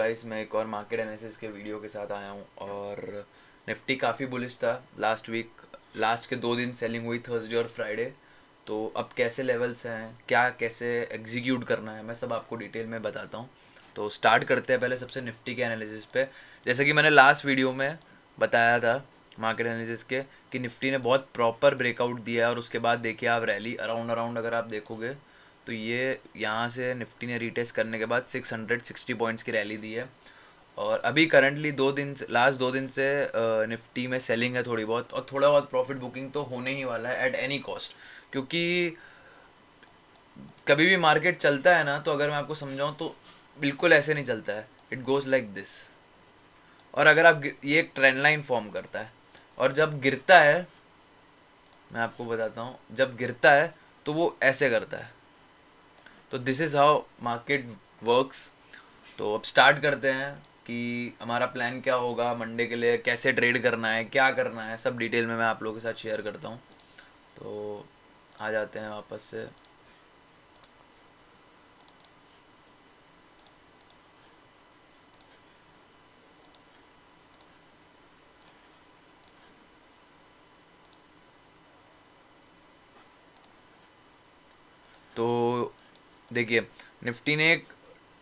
Guys, मैं एक और मार्केट एनालिसिस के वीडियो के साथ आया हूँ। और निफ्टी काफ़ी बुलिश था लास्ट वीक। लास्ट के 2 दिन सेलिंग हुई, थर्सडे और फ्राइडे। तो अब कैसे लेवल्स हैं, क्या कैसे एग्जीक्यूट करना है, मैं सब आपको डिटेल में बताता हूँ। तो स्टार्ट करते हैं पहले सबसे निफ्टी के एनालिसिस पे। जैसे कि मैंने लास्ट वीडियो में बताया था मार्केट एनालिसिस के, कि निफ्टी ने बहुत प्रॉपर ब्रेकआउट दिया है और उसके बाद देखिए आप रैली अराउंड अराउंड अगर आप देखोगे तो ये यहाँ से निफ्टी ने रीटेस्ट करने के बाद 660 पॉइंट्स की रैली दी है। और अभी करंटली 2 दिन से, लास्ट 2 दिन से निफ्टी में सेलिंग है थोड़ी बहुत, और थोड़ा बहुत प्रॉफिट बुकिंग तो होने ही वाला है एट एनी कॉस्ट। क्योंकि कभी भी मार्केट चलता है ना, तो अगर मैं आपको समझाऊँ तो बिल्कुल ऐसे नहीं चलता है, इट गोज़ लाइक दिस। और अगर आप ये एक ट्रेंड लाइन फॉर्म करता है, और जब गिरता है, मैं आपको बताता हूँ, जब गिरता है तो वो ऐसे करता है। तो this is how market works. तो अब स्टार्ट करते हैं कि हमारा प्लान क्या होगा मंडे के लिए, कैसे ट्रेड करना है, क्या करना है, सब डिटेल में मैं आप लोगों के साथ शेयर करता हूँ। तो आ जाते हैं वापस से। तो देखिए, निफ्टी ने एक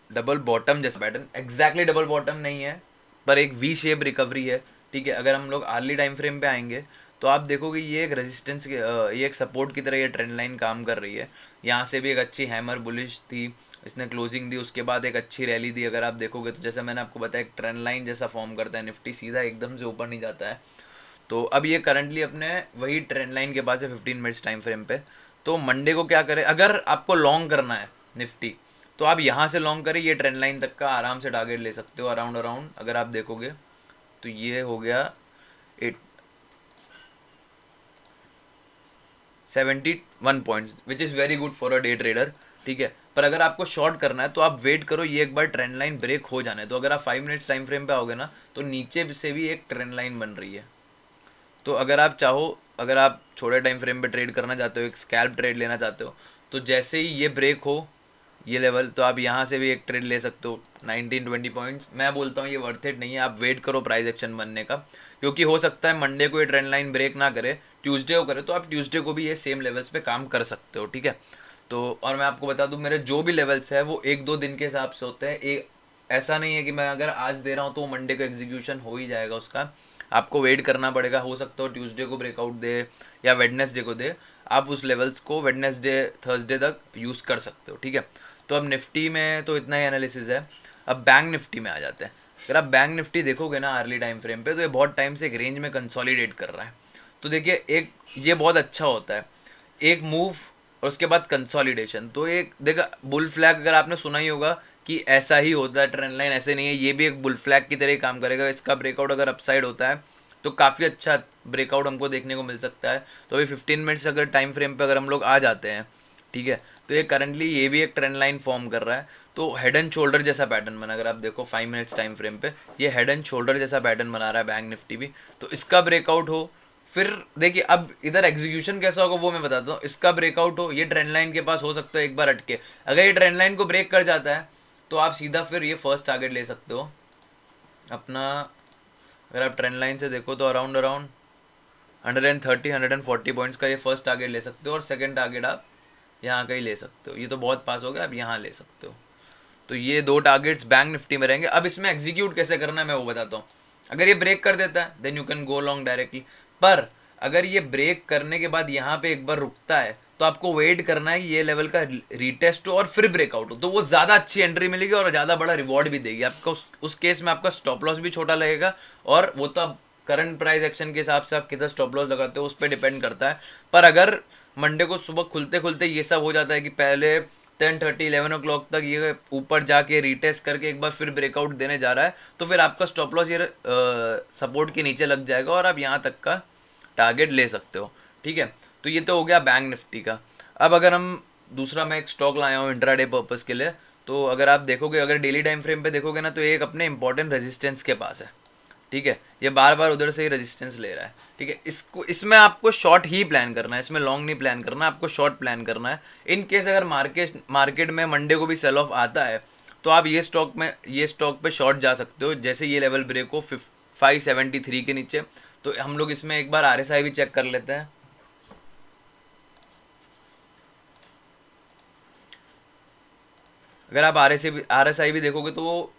डबल बॉटम जैसा पैटर्न, एग्जैक्टली डबल बॉटम नहीं है पर एक वी शेप रिकवरी है। ठीक है, अगर हम लोग अर्ली टाइम फ्रेम पे आएंगे तो आप देखोगे ये एक रेजिस्टेंस के ये एक सपोर्ट की तरह ये ट्रेंड लाइन काम कर रही है। यहाँ से भी एक अच्छी हैमर बुलिश थी, इसने क्लोजिंग दी, उसके बाद एक अच्छी रैली दी। अगर आप देखोगे तो जैसे मैंने आपको बताया, एक ट्रेंड लाइन जैसा फॉर्म करता है निफ्टी, सीधा एकदम से ऊपर नहीं जाता है। तो अब ये करंटली अपने वही ट्रेंड लाइन के पास है 15 मिनट्स टाइम फ्रेम पे। तो मंडे को क्या करें, अगर आपको लॉन्ग करना है निफ्टी, तो आप यहाँ से लॉन्ग करें, ये ट्रेंड लाइन तक का आराम से टारगेट ले सकते हो अराउंड अराउंड। अगर आप देखोगे तो ये हो गया 71 points, which is very good for a day trader. ठीक है, पर अगर आपको शॉर्ट करना है तो आप वेट करो, ये एक बार ट्रेंड लाइन ब्रेक हो जाने। तो अगर आप 5 मिनट्स टाइम फ्रेम पे आओगे ना, तो नीचे से भी एक ट्रेंड लाइन बन रही है। तो अगर आप चाहो, अगर आप छोटे टाइम फ्रेम पे ट्रेड करना चाहते हो, एक स्कैल्प ट्रेड लेना चाहते हो, तो जैसे ही ये ब्रेक हो ये लेवल, तो आप यहाँ से भी एक ट्रेड ले सकते हो 19-20 पॉइंट्स। मैं बोलता हूँ ये वर्थ इट नहीं है, आप वेट करो प्राइस एक्शन बनने का। क्योंकि हो सकता है मंडे को ये ट्रेंड लाइन ब्रेक ना करे, ट्यूसडे को करे, तो आप ट्यूसडे को भी ये सेम लेवल्स पे काम कर सकते हो। ठीक है, तो और मैं आपको बता दूं, मेरे जो भी लेवल्स है वो 1-2 दिन के हिसाब से होते हैं। ऐसा नहीं है कि मैं अगर आज दे रहा हूँ तो मंडे को एग्जीक्यूशन हो ही जाएगा उसका। आपको वेट करना पड़ेगा, हो सकता हो ट्यूसडे को ब्रेकआउट दे या वेडनेसडे को दे। आप उस लेवल्स को वेडनेसडे थर्सडे तक यूज़ कर सकते हो। ठीक है, तो अब निफ्टी में तो इतना ही एनालिसिस है। अब बैंक निफ्टी में आ जाते हैं। अगर आप बैंक निफ्टी देखोगे ना अर्ली टाइम फ्रेम पे, तो ये बहुत टाइम से एक रेंज में कंसोलिडेट कर रहा है। तो देखिए, एक ये बहुत अच्छा होता है, एक मूव और उसके बाद कंसोलिडेशन। तो एक देखा बुल फ्लैग, अगर आपने सुना ही होगा कि ऐसा ही होता है, ट्रेंड लाइन ऐसे नहीं है, ये भी एक बुल फ्लैग की तरह ही काम करेगा। इसका ब्रेकआउट अगर अपसाइड होता है तो काफ़ी अच्छा ब्रेकआउट हमको देखने को मिल सकता है। तो अभी 15 मिनट्स अगर टाइम फ्रेम पे अगर हम लोग आ जाते हैं, ठीक है, तो ये करंटली ये भी एक ट्रेंड लाइन फॉर्म कर रहा है। तो हेड एंड शोल्डर जैसा पैटर्न बना, अगर आप देखो 5 मिनट्स टाइम फ्रेम पे, ये हेड एंड शोल्डर जैसा पैटर्न बना रहा है बैंक निफ्टी भी। तो इसका ब्रेकआउट हो, फिर देखिए अब इधर एग्जीक्यूशन कैसा होगा वो मैं बताता हूँ। इसका ब्रेकआउट हो, ये ट्रेंड लाइन के पास हो सकता है एक बार अटके, अगर ये ट्रेंड लाइन को ब्रेक कर जाता है तो आप सीधा फिर ये फर्स्ट टारगेट ले सकते हो अपना। अगर आप ट्रेंड लाइन से देखो तो अराउंड अराउंड 130-140 पॉइंट्स का ये फर्स्ट टारगेट ले सकते हो, और सेकंड टारगेट आप यहाँ का ही ले सकते हो। ये तो बहुत पास हो गया, आप यहाँ ले सकते हो। तो ये 2 टारगेट्स बैंक निफ्टी में रहेंगे। अब इसमें एग्जीक्यूट कैसे करना है मैं वो बताता हूँ। अगर ये ब्रेक कर देता है then you can go long directly. पर अगर ये ब्रेक करने के बाद यहाँ पे एक बार रुकता है, तो आपको वेट करना है कि ये लेवल का रीटेस्ट हो और फिर ब्रेकआउट हो, तो वो ज़्यादा अच्छी एंट्री मिलेगी और ज़्यादा बड़ा रिवॉर्ड भी देगी आपको। उस केस में आपका स्टॉप लॉस भी छोटा लगेगा, और वो तो अब करंट प्राइस एक्शन के हिसाब से आप कितना स्टॉप लॉस लगाते हो उस पर डिपेंड करता है। पर अगर मंडे को सुबह खुलते खुलते ये सब हो जाता है कि पहले 10:30-11 o'clock तक ये ऊपर जाके रीटेस्ट करके एक बार फिर ब्रेकआउट देने जा रहा है, तो फिर आपका स्टॉप लॉस ये सपोर्ट के नीचे लग जाएगा और आप यहाँ तक का टारगेट ले सकते हो। ठीक है, तो ये तो हो गया बैंक निफ्टी का। अब अगर हम दूसरा, मैं एक स्टॉक लाया हूँ इंट्राडे पर्पस के लिए। तो अगर आप देखोगे, अगर डेली टाइम फ्रेम पे देखोगे ना, तो एक अपने इंपॉर्टेंट रेजिस्टेंस के पास है। ठीक है, ये बार बार उधर से ही रेजिस्टेंस ले रहा है। ठीक है, इसको, इसमें आपको शॉर्ट ही प्लान करना है, इसमें लॉन्ग नहीं प्लान करना, आपको शॉर्ट प्लान करना है। इन केस अगर मार्केट में मंडे को भी सेल ऑफ आता है, तो आप ये स्टॉक पे शॉर्ट जा सकते हो। जैसे ये लेवल ब्रेक हो 573 के नीचे, तो हम लोग इसमें एक बार RSI भी चेक कर लेते हैं। अगर आप RSI भी देखोगे तो वो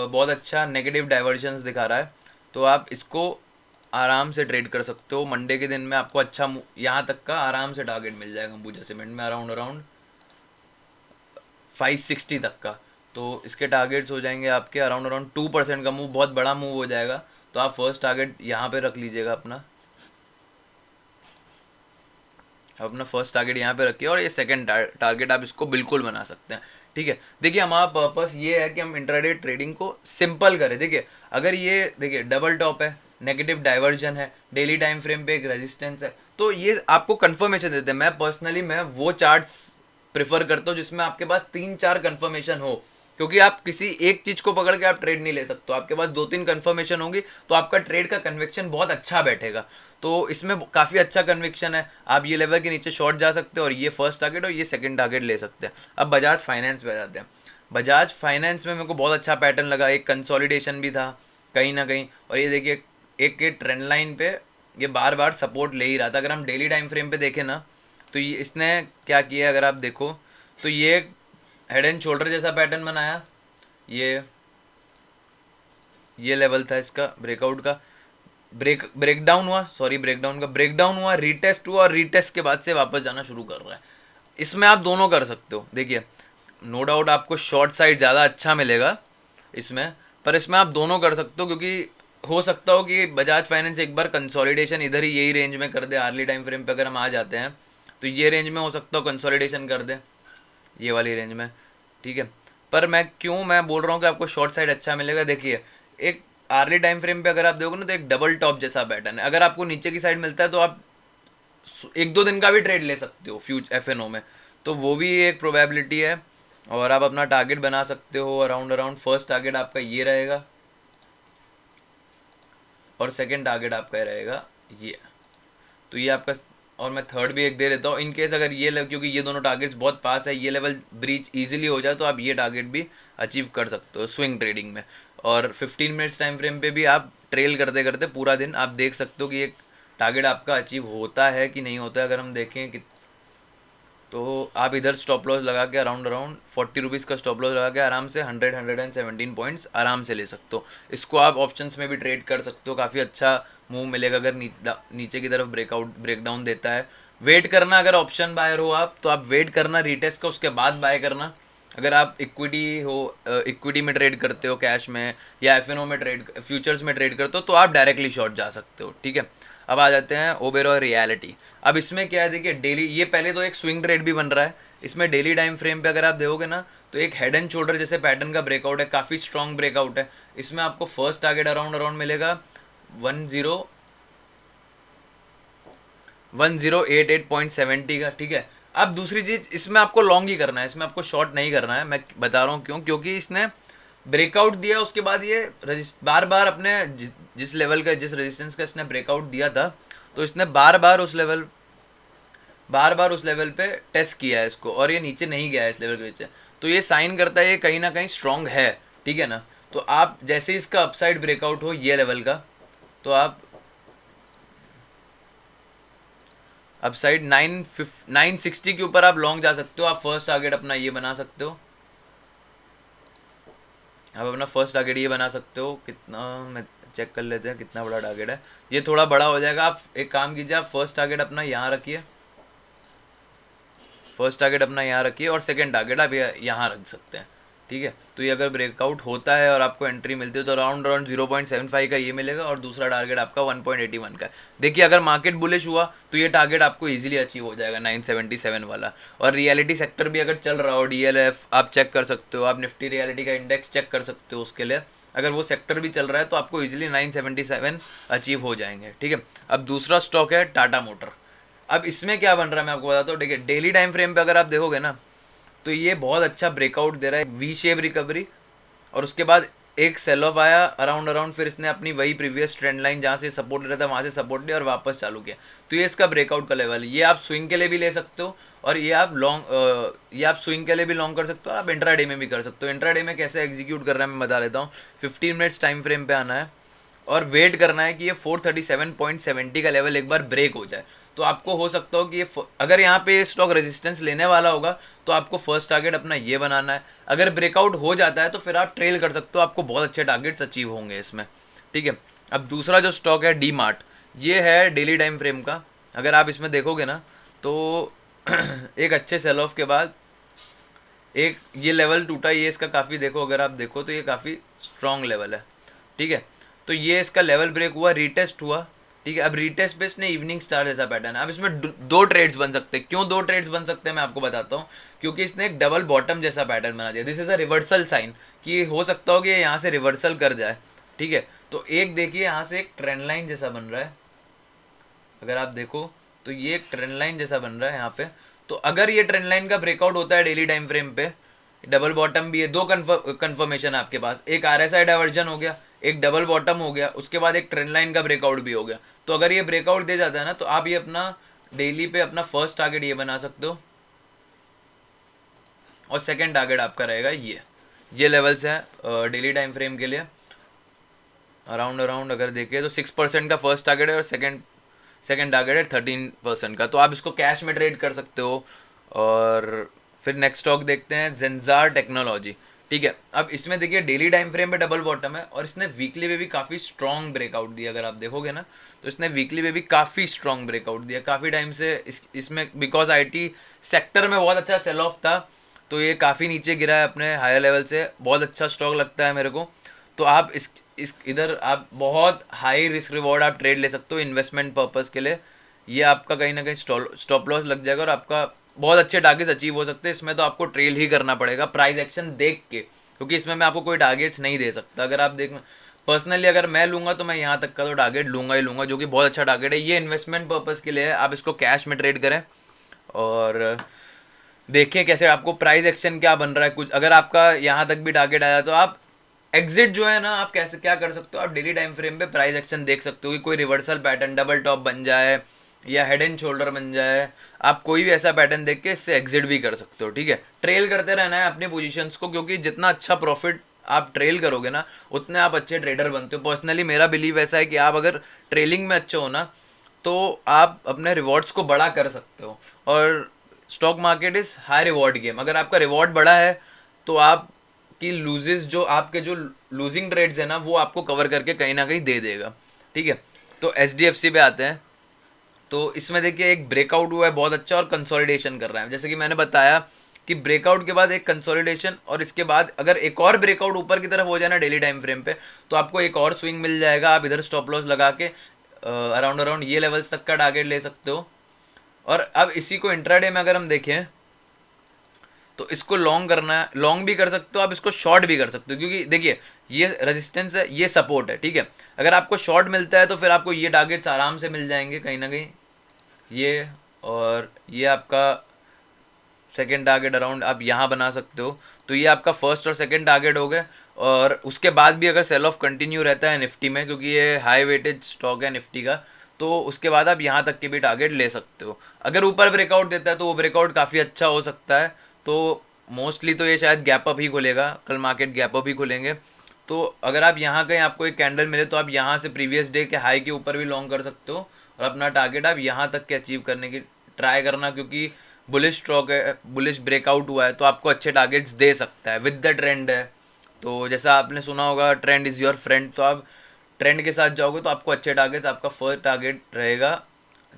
बहुत अच्छा नेगेटिव डाइवर्जेंस दिखा रहा है, तो आप इसको आराम से ट्रेड कर सकते हो। मंडे के दिन में आपको अच्छा यहाँ तक का आराम से टारगेट मिल जाएगा अंबुजा सीमेंट में, अराउंड 560 तक का। तो इसके टारगेट्स हो जाएंगे आपके अराउंड 2% का मूव, बहुत बड़ा मूव हो जाएगा। तो आप फर्स्ट टारगेट यहाँ पे रख लीजिएगा अपना फर्स्ट टारगेट यहाँ पे रखिए, और ये सेकंड टारगेट आप इसको बिल्कुल बना सकते हैं। ठीक है, देखिए हमारा पर्पस ये है कि हम इंट्राडे ट्रेडिंग को सिंपल करें। देखिए अगर ये देखिए डबल टॉप है, नेगेटिव डाइवर्जन है, डेली टाइम फ्रेम पे एक रेजिस्टेंस है, तो ये आपको कंफर्मेशन देते हैं। मैं वो चार्ट्स प्रेफर करता हूँ जिसमें आपके पास 3-4 कंफर्मेशन हो, क्योंकि आप किसी एक चीज को पकड़ के आप ट्रेड नहीं ले सकते। आपके पास 2-3 कंफर्मेशन होंगी तो आपका ट्रेड का कन्विक्शन बहुत अच्छा बैठेगा। तो इसमें काफ़ी अच्छा कन्विक्शन है। आप ये लेवल के नीचे शॉर्ट जा सकते हो और ये फर्स्ट टारगेट और ये सेकंड टारगेट ले सकते हैं। अब बजाज फाइनेंस पे आ जाते हैं। बजाज फाइनेंस में मेरे को बहुत अच्छा पैटर्न लगा, एक कंसोलिडेशन भी था कहीं ना कहीं, और ये देखिए एक ट्रेंड लाइन पे ये बार बार सपोर्ट ले ही रहा था। अगर हम डेली टाइम फ्रेम पे देखें ना, तो ये इसने क्या किया, अगर आप देखो तो ये हेड एंड शोल्डर जैसा पैटर्न बनाया। ये लेवल था इसका ब्रेकआउट का, ब्रेकडाउन हुआ, रीटेस्ट हुआ, और रीटेस्ट के बाद से वापस जाना शुरू कर रहा है। इसमें आप दोनों कर सकते हो। देखिए नो डाउट आपको शॉर्ट साइड ज़्यादा अच्छा मिलेगा इसमें, पर इसमें आप दोनों कर सकते हो, क्योंकि हो सकता हो कि बजाज फाइनेंस एक बार कंसोलिडेशन इधर ही यही रेंज में कर दे। आर्ली टाइम फ्रेम पे अगर हम आ जाते हैं तो ये रेंज में हो सकता हो कंसोलिडेशन कर दे, ये वाली रेंज में। ठीक है, पर मैं बोल रहा हूँ कि आपको शॉर्ट साइड अच्छा मिलेगा। देखिए एक आर्ली टाइम फ्रेम पे अगर आप देखोगे ना, तो एक डबल टॉप जैसा पैटर्न है। अगर आपको नीचे की साइड मिलता है तो आप 1-2 दिन का भी ट्रेड ले सकते हो FNO में, तो वो भी एक प्रोबेबिलिटी है। और आप अपना टारगेट बना सकते हो अराउंड फर्स्ट टारगेट आपका ये रहेगा, और सेकंड टारगेट आपका रहेगा ये। तो ये आपका, और मैं थर्ड भी एक दे देता हूँ इन केस अगर ये लेवल, क्योंकि ये दोनों टारगेट्स बहुत पास है, ये लेवल ब्रीच इजीली हो जाए तो आप ये टारगेट भी अचीव कर सकते हो स्विंग ट्रेडिंग में। और 15 मिनट्स टाइम फ्रेम पे भी आप ट्रेल करते करते पूरा दिन आप देख सकते हो कि एक टारगेट आपका अचीव होता है कि नहीं होता है। अगर हम देखें कि तो आप इधर स्टॉप लॉस लगा के अराउंड 40 रुपीज़ का स्टॉप लॉस लगा के आराम से 117 पॉइंट्स आराम से ले सकते हो। इसको आप ऑप्शंस में भी ट्रेड कर सकते हो, काफ़ी अच्छा मूव मिलेगा अगर नीचे की तरफ ब्रेकडाउन देता है। वेट करना, अगर ऑप्शन बायर हो आप तो आप वेट करना रीटेस्ट का, उसके बाद बाय करना। अगर आप इक्विटी में ट्रेड करते हो, कैश में या FNO में फ्यूचर्स में ट्रेड करते हो, तो आप डायरेक्टली शॉर्ट जा सकते हो। ठीक है, अब आ जाते हैं ओबेरॉय रियलिटी। अब इसमें क्या है, देखिए डेली, ये पहले तो एक स्विंग ट्रेड भी बन रहा है। इसमें डेली टाइम फ्रेम पे अगर आप देखोगे ना, तो एक हेड एंड शोल्डर जैसे पैटर्न का ब्रेकआउट है, काफ़ी स्ट्रॉन्ग ब्रेकआउट है। इसमें आपको फर्स्ट टारगेट अराउंड मिलेगा 1088.70 का। ठीक है, अब दूसरी चीज़, इसमें आपको लॉन्ग ही करना है, इसमें आपको शॉर्ट नहीं करना है। मैं बता रहा हूँ क्यों, क्योंकि इसने ब्रेकआउट दिया, उसके बाद ये बार बार अपने जिस लेवल का, जिस रेजिस्टेंस का इसने ब्रेकआउट दिया था, तो इसने बार बार उस लेवल पे टेस्ट किया है इसको, और ये नीचे नहीं गया है इस लेवल के नीचे। तो ये साइन करता है ये कहीं ना कहीं स्ट्रांग है। ठीक है ना, तो आप जैसे ही इसका अपसाइड ब्रेकआउट हो ये लेवल का, तो आप अपसाइड 960 के ऊपर आप लॉन्ग जा सकते हो। आप फर्स्ट टारगेट अपना ये बना सकते हो, आप अपना फर्स्ट टारगेट ये बना सकते हो। कितना, मैं चेक कर लेते हैं कितना बड़ा टारगेट है। ये थोड़ा बड़ा हो जाएगा, आप एक काम कीजिए, आप फर्स्ट टारगेट अपना यहाँ रखिए, और सेकंड टारगेट आप यहाँ रख सकते हैं। ठीक है, तो ये अगर ब्रेकआउट होता है और आपको एंट्री मिलती है तो अराउंड 0.75 का ये मिलेगा, और दूसरा टारगेट आपका 1.81 का है। देखिए अगर मार्केट बुलिश हुआ तो ये टारगेट आपको इजीली अचीव हो जाएगा 977 वाला। और रियलिटी सेक्टर भी अगर चल रहा हो, DLF आप चेक कर सकते हो, आप निफ्टी रियलिटी का इंडेक्स चेक कर सकते हो। उसके लिए अगर वो सेक्टर भी चल रहा है तो आपको इजीली 977 अचीव हो जाएंगे। ठीक है, अब दूसरा स्टॉक है टाटा मोटर। अब इसमें क्या बन रहा है मैं आपको बताता हूँ। देखिए डेली टाइम फ्रेम पे अगर आप देखोगे ना, तो ये बहुत अच्छा ब्रेकआउट दे रहा है, V शेप रिकवरी, और उसके बाद एक सेल ऑफ आया अराउंड अराउंड, फिर इसने अपनी वही प्रीवियस ट्रेंड लाइन जहाँ से सपोर्ट ले रहा था वहाँ से सपोर्ट लिया और वापस चालू किया। तो ये इसका ब्रेकआउट का लेवल है। ये आप स्विंग के लिए भी ले सकते हो और ये आप स्विंग के लिए भी लॉन्ग कर सकते हो, आप इंट्राडे में भी कर सकते हो। इंट्राडे में कैसे एग्जीक्यूट कर रहा है मैं बता देता हूँ। 15 मिनट्स टाइम फ्रेम पे आना है और वेट करना है कि ये 437.70 का लेवल एक बार ब्रेक हो जाए। तो आपको हो सकता हो कि ये अगर यहाँ पे स्टॉक रेजिस्टेंस लेने वाला होगा तो आपको फर्स्ट टारगेट अपना ये बनाना है। अगर ब्रेकआउट हो जाता है तो फिर आप ट्रेल कर सकते हो, आपको बहुत अच्छे टारगेट्स अचीव होंगे इसमें, ठीक है। अब दूसरा जो स्टॉक है डी मार्ट, ये है डेली टाइम फ्रेम का। अगर आप इसमें देखोगे ना तो एक अच्छे सेल ऑफ के बाद एक ये लेवल टूटा, ये इसका काफ़ी देखो, अगर आप देखो तो ये काफ़ी स्ट्रॉन्ग लेवल है, ठीक है। तो ये इसका लेवल ब्रेक हुआ, रीटेस्ट हुआ, ठीक है। अब रीटेस्ट पे इसने इवनिंग स्टार जैसा पैटर्न है। अब इसमें दो ट्रेड्स बन सकते हैं। क्यों दो ट्रेड्स बन सकते हैं मैं आपको बताता हूँ। क्योंकि इसने एक डबल बॉटम जैसा पैटर्न बना दिया। This is a reversal sign कि हो सकता हो कि ये यहाँ से रिवर्सल कर जाए, ठीक है। तो एक देखिए यहाँ से एक ट्रेंड लाइन जैसा बन रहा है, अगर आप देखो तो ये एक ट्रेंड लाइन जैसा बन रहा है यहाँ पे। तो अगर ये ट्रेंड लाइन का ब्रेकआउट होता है डेली टाइम फ्रेम पे, डबल बॉटम भी है, दो कंफर्मेशन आपके पास, एक आरएसआई डाइवर्जन हो गया, एक डबल बॉटम हो गया, उसके बाद एक ट्रेंड लाइन का ब्रेकआउट भी हो गया। तो अगर ये ब्रेकआउट दे जाता है ना तो आप ये अपना डेली पे अपना फर्स्ट टारगेट ये बना सकते हो और सेकंड टारगेट आपका रहेगा ये लेवल्स है डेली टाइम फ्रेम के लिए। अराउंड अराउंड अगर देखें तो 6% का फर्स्ट टारगेट है और सेकंड टारगेट है 13% का। तो आप इसको कैश में ट्रेड कर सकते हो। और फिर नेक्स्ट स्टॉक देखते हैं जेंजार टेक्नोलॉजी, ठीक है। अब इसमें देखिए डेली टाइम फ्रेम पे डबल बॉटम है और इसने वीकली पे भी काफ़ी स्ट्रॉन्ग ब्रेकआउट दिया। अगर आप देखोगे ना तो इसने वीकली पे भी काफ़ी स्ट्रॉन्ग ब्रेकआउट दिया। काफ़ी टाइम से इसमें बिकॉज आईटी सेक्टर में बहुत अच्छा सेल ऑफ था तो ये काफ़ी नीचे गिरा है अपने हायर लेवल से। बहुत अच्छा स्टॉक लगता है मेरे को। तो आप इस इधर आप बहुत हाई रिस्क रिवॉर्ड आप ट्रेड ले सकते हो इन्वेस्टमेंट पर्पज़ के लिए। ये आपका कहीं ना कहीं स्टॉप लॉस लग जाएगा और आपका बहुत अच्छे टारगेट्स अचीव हो सकते हैं। इसमें तो आपको ट्रेल ही करना पड़ेगा प्राइस एक्शन देख के, क्योंकि इसमें मैं आपको कोई टारगेट्स नहीं दे सकता। अगर आप देख पर्सनली अगर मैं लूँगा तो मैं यहाँ तक का तो टारगेट लूँगा ही लूँगा, जो कि बहुत अच्छा टारगेट है। ये इन्वेस्टमेंट पर्पज़ के लिए है, आप इसको कैश में ट्रेड करें और देखिए कैसे आपको प्राइस एक्शन क्या बन रहा है। कुछ अगर आपका यहाँ तक भी टारगेट आया तो आप एग्जिट जो है ना आप कैसे क्या कर सकते हो, आप डेली टाइम फ्रेम पे प्राइस एक्शन देख सकते हो कि कोई रिवर्सल पैटर्न डबल टॉप बन जाए या हेड एंड शोल्डर बन जाए। आप कोई भी ऐसा पैटर्न देख के इससे एग्जिट भी कर सकते हो, ठीक है। ट्रेल करते रहना है अपनी पोजीशंस को, क्योंकि जितना अच्छा प्रॉफिट आप ट्रेल करोगे ना उतने आप अच्छे ट्रेडर बनते हो। पर्सनली मेरा बिलीव ऐसा है कि आप अगर ट्रेलिंग में अच्छे हो ना तो आप अपने रिवॉर्ड्स को बड़ा कर सकते हो। और stock market is high reward game. अगर आपका रिवॉर्ड बड़ा है तो आप कि लूजेस जो आपके जो लूजिंग ट्रेड्स है ना वो आपको कवर करके कहीं ना कहीं दे देगा, ठीक है। तो एचडीएफसी पे आते हैं। तो इसमें देखिए एक ब्रेकआउट हुआ है बहुत अच्छा और कंसोलिडेशन कर रहा है। जैसे कि मैंने बताया कि ब्रेकआउट के बाद एक कंसोलिडेशन और इसके बाद अगर एक और ब्रेकआउट ऊपर की तरफ हो जाए ना डेली टाइम फ्रेम पे तो आपको एक और स्विंग मिल जाएगा। आप इधर स्टॉप लॉस लगा के अराउंड अराउंड ये लेवल्स तक का टारगेट ले सकते हो। और अब इसी को इंट्राडे में अगर हम देखें तो इसको लॉन्ग करना है, लॉन्ग भी कर सकते हो आप, इसको शॉर्ट भी कर सकते हो। क्योंकि देखिए ये रेजिस्टेंस है, ये सपोर्ट है, ठीक है। अगर आपको शॉर्ट मिलता है तो फिर आपको ये टारगेट्स आराम से मिल जाएंगे कहीं ना कहीं, ये और ये आपका सेकेंड टारगेट अराउंड आप यहाँ बना सकते हो। तो ये आपका फर्स्ट और सेकेंड टारगेट हो गए। और उसके बाद भी अगर सेल ऑफ कंटिन्यू रहता है निफ्टी में, क्योंकि ये हाई वेटेज स्टॉक है निफ्टी का, तो उसके बाद आप यहाँ तक के भी टारगेट ले सकते हो। अगर ऊपर ब्रेकआउट देता है तो वो ब्रेकआउट काफ़ी अच्छा हो सकता है। तो मोस्टली तो ये शायद गैप अप ही खुलेगा, कल मार्केट गैप अप ही खुलेंगे। तो अगर आप यहाँ कहीं आपको एक कैंडल मिले तो आप यहाँ से प्रीवियस डे के हाई के ऊपर भी लॉन्ग कर सकते हो और अपना टारगेट आप यहाँ तक के अचीव करने की ट्राई करना, क्योंकि बुलिश स्टॉक है, बुलिश ब्रेकआउट हुआ है तो आपको अच्छे टारगेट्स दे सकता है विद द ट्रेंड है। तो जैसा आपने सुना होगा ट्रेंड इज़ योर फ्रेंड, तो आप ट्रेंड के साथ जाओगे तो आपको अच्छे टारगेट्स, आपका फर्स्ट टारगेट रहेगा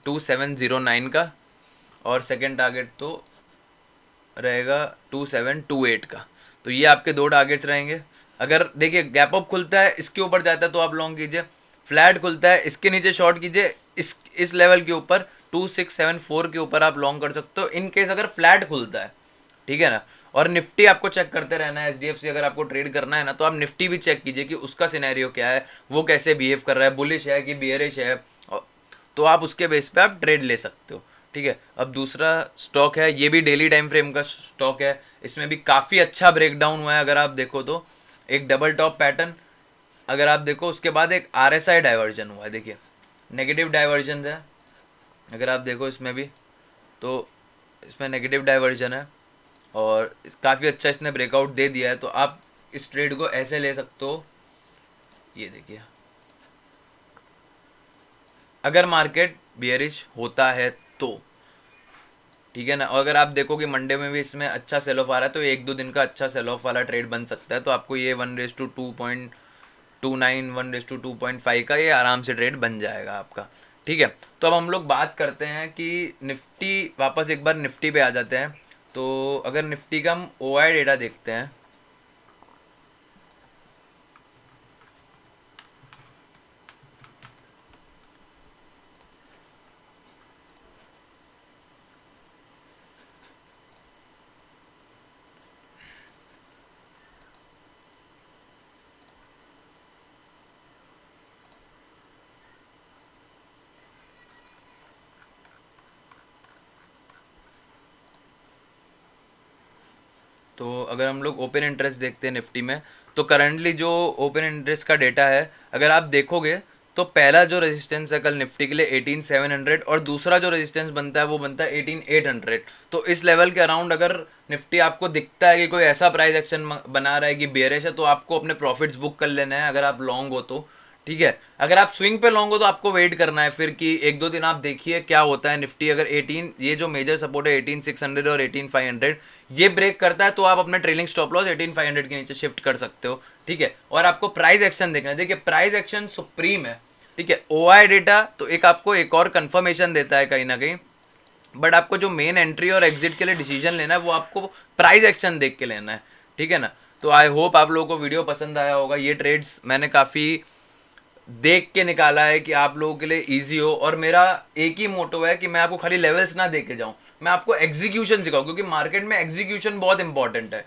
2709 का और सेकेंड टारगेट तो रहेगा 2728 का। तो ये आपके दो टारगेट्स रहेंगे। अगर देखिए गैप अप खुलता है इसके ऊपर जाता है तो आप लॉन्ग कीजिए, फ्लैट खुलता है इसके नीचे शॉर्ट कीजिए, इस लेवल के ऊपर 2674 के ऊपर आप लॉन्ग कर सकते हो इन केस अगर फ्लैट खुलता है, ठीक है ना। और निफ्टी आपको चेक करते रहना है। एचडीएफसी अगर आपको ट्रेड करना है ना तो आप निफ्टी भी चेक कीजिए कि उसका सिनेरियो क्या है, वो कैसे बिहेव कर रहा है, बुलिश है कि बियरिश है, तो आप उसके बेस पे आप ट्रेड ले सकते हो, ठीक है। अब दूसरा स्टॉक है, ये भी डेली टाइम फ्रेम का स्टॉक है। इसमें भी काफ़ी अच्छा ब्रेकडाउन हुआ है अगर आप देखो तो। एक डबल टॉप पैटर्न, अगर आप देखो उसके बाद एक RSI डाइवर्जन हुआ है, देखिए नेगेटिव डाइवर्जन है, अगर आप देखो इसमें भी तो इसमें नेगेटिव डाइवर्जन है और काफ़ी अच्छा इसने ब्रेकआउट दे दिया है। तो आप इस ट्रेड को ऐसे ले सकते हो, ये देखिए अगर मार्केट बियरिश होता है तो, ठीक है ना। और अगर आप देखो कि मंडे में भी इसमें अच्छा सेल ऑफ आ रहा है तो एक दो दिन का अच्छा सेल ऑफ वाला ट्रेड बन सकता है। तो आपको ये 1:2.29 1:2.5 का ये आराम से ट्रेड बन जाएगा आपका, ठीक है। तो अब हम लोग बात करते हैं कि निफ्टी, वापस एक बार निफ्टी पे आ जाते हैं। तो अगर निफ्टी का हम OI डेटा देखते हैं, तो अगर हम लोग ओपन इंटरेस्ट देखते हैं निफ्टी में, तो करंटली जो ओपन इंटरेस्ट का डेटा है अगर आप देखोगे तो पहला जो रेजिस्टेंस है कल निफ्टी के लिए 18,700 और दूसरा जो रेजिस्टेंस बनता है वो बनता है 18,800। तो इस लेवल के अराउंड अगर निफ्टी आपको दिखता है कि कोई ऐसा प्राइस एक्शन बना रहा है कि बेयरिश है, तो आपको अपने प्रॉफिट्स बुक कर लेना है अगर आप लॉन्ग हो तो, ठीक है। अगर आप स्विंग पे लॉन्ग हो तो आपको वेट करना है फिर कि एक दो दिन आप देखिए क्या होता है। निफ्टी अगर 18, ये जो मेजर सपोर्ट है 18,600 और 18,500 ये ब्रेक करता है तो आप अपने ट्रेलिंग स्टॉप लॉस 18,500 के नीचे शिफ्ट कर सकते हो, ठीक है। और आपको प्राइस एक्शन देखना है, देखिए प्राइस एक्शन सुप्रीम है, ठीक है। OI डेटा तो एक आपको एक और कंफर्मेशन देता है कहीं ना कहीं, बट आपको जो मेन एंट्री और एग्जिट के लिए डिसीजन लेना है वो आपको प्राइस एक्शन देख के लेना है, ठीक है ना। तो आई होप आप लोगों को वीडियो पसंद आया होगा। ये ट्रेड्स मैंने काफ़ी देख के निकाला है कि आप लोगों के लिए इजी हो, और मेरा एक ही मोटो है कि मैं आपको खाली लेवल्स ना दे के जाऊँ, मैं आपको एग्जीक्यूशन सिखाऊं, क्योंकि मार्केट में एग्जीक्यूशन बहुत इंपॉर्टेंट है।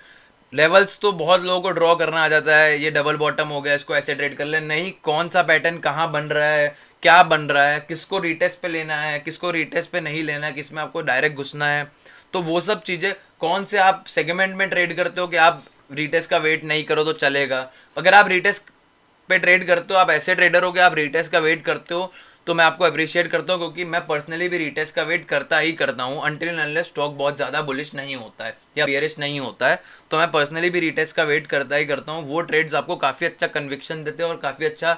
लेवल्स तो बहुत लोगों को ड्रॉ करना आ जाता है, ये डबल बॉटम हो गया इसको ऐसे ट्रेड कर ले, नहीं, कौन सा पैटर्न कहाँ बन रहा है, क्या बन रहा है, किसको रीटेस्ट पे लेना है, किसको रीटेस्ट पे नहीं लेना है, किस में आपको डायरेक्ट घुसना है, तो वो सब चीज़ें, कौन से आप सेगमेंट में ट्रेड करते हो कि आप रीटेस्ट का वेट नहीं करो तो चलेगा। अगर आप रीटेस्ट पे ट्रेड करते हो, आप ऐसे ट्रेडर हो कि आप रीटेस्ट का वेट करते हो, तो मैं आपको अप्रिशिएट करता हूँ, क्योंकि मैं पर्सनली भी रीटेस्ट का वेट करता ही करता हूँ अनटिल अनलेस स्टॉक बहुत ज़्यादा बुलिश नहीं होता है या बियरिश नहीं होता है। तो मैं पर्सनली भी रीटेस्ट का वेट करता ही करता हूँ। वो ट्रेड्स आपको काफ़ी अच्छा कन्विक्शन देते हैं और काफ़ी अच्छा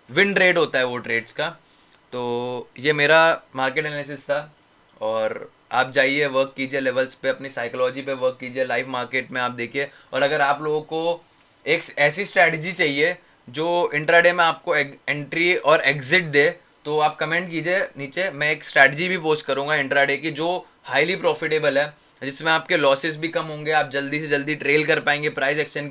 विन रेट होता है वो ट्रेड्स का। तो ये मेरा मार्केट एनालिसिस था, और आप जाइए वर्क कीजिए लेवल्स पे, अपनी साइकोलॉजी पे वर्क कीजिए, लाइव मार्केट में आप देखिए। और अगर आप लोगों को एक ऐसी स्ट्रैटेजी चाहिए जो इंट्राडे में आपको एंट्री और एग्जिट दे, तो आप कमेंट कीजिए नीचे, मैं एक स्ट्रैटेजी भी पोस्ट करूंगा इंट्राडे की जो हाईली प्रॉफिटेबल है, जिसमें आपके लॉसेस भी कम होंगे, आप जल्दी से जल्दी ट्रेल कर पाएंगे। प्राइस एक्शन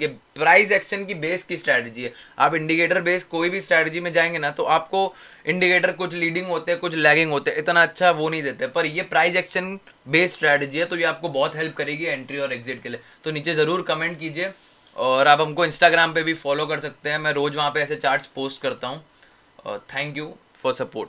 की बेस की स्ट्रैटेजी है। आप इंडिकेटर बेस कोई भी स्ट्रैटेजी में जाएंगे ना, तो आपको इंडिकेटर कुछ लीडिंग होते हैं कुछ लैगिंग होते हैं, इतना अच्छा वो नहीं देते, पर ये प्राइस एक्शन बेस्ड स्ट्रैटेजी है तो ये आपको बहुत हेल्प करेगी एंट्री और एग्जिट के लिए। तो नीचे ज़रूर कमेंट कीजिए, और आप हमको इंस्टाग्राम पे भी फॉलो कर सकते हैं, मैं रोज़ वहाँ पे ऐसे चार्ट्स पोस्ट करता हूँ। Thank you for support.